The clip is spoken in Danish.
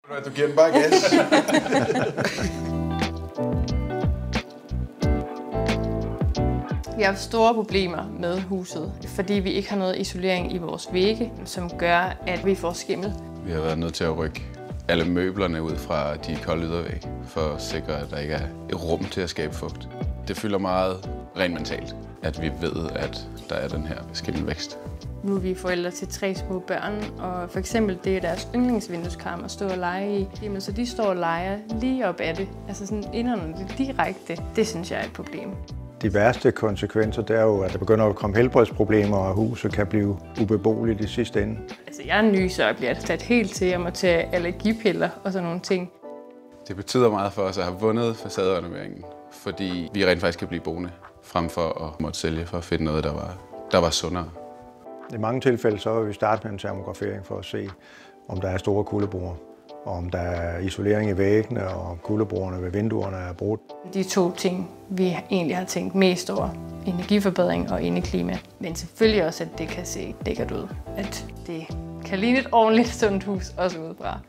Du giver den bare gas. Vi har store problemer med huset, fordi vi ikke har noget isolering i vores vægge, som gør, at vi får skimmel. Vi har været nødt til at rykke alle møblerne ud fra de kolde ydervægge, for at sikre, at der ikke er et rum til at skabe fugt. Det fylder meget rent mentalt, at vi ved, at der er den her skimmelvækst. Nu er vi forældre til 3 små børn, og for eksempel det er deres yndlingsvindueskarm at stå og lege i. Jamen, så de står og leger lige op ad det, altså sådan indånder det direkte. Det synes jeg er et problem. De værste konsekvenser, det er jo, at der begynder at komme helbredsproblemer, og huset kan blive ubeboeligt i sidste ende. Altså, jeg nyser og bliver sat helt til at må tage allergipiller og sådan nogle ting. Det betyder meget for os at have vundet facaderenoveringen, fordi vi rent faktisk kan blive boende, frem for at måtte sælge for at finde noget, der var sundere. I mange tilfælde så vil vi starte med en termografering for at se, om der er store kuldeborer, og om der er isolering i væggene, og om kuldebordene ved vinduerne er brudt. De 2 ting, vi egentlig har tænkt mest over, energiforbedring og indeklima. Men selvfølgelig også, at det kan se lækkert ud. At det kan ligne et ordentligt sundt hus også udefra.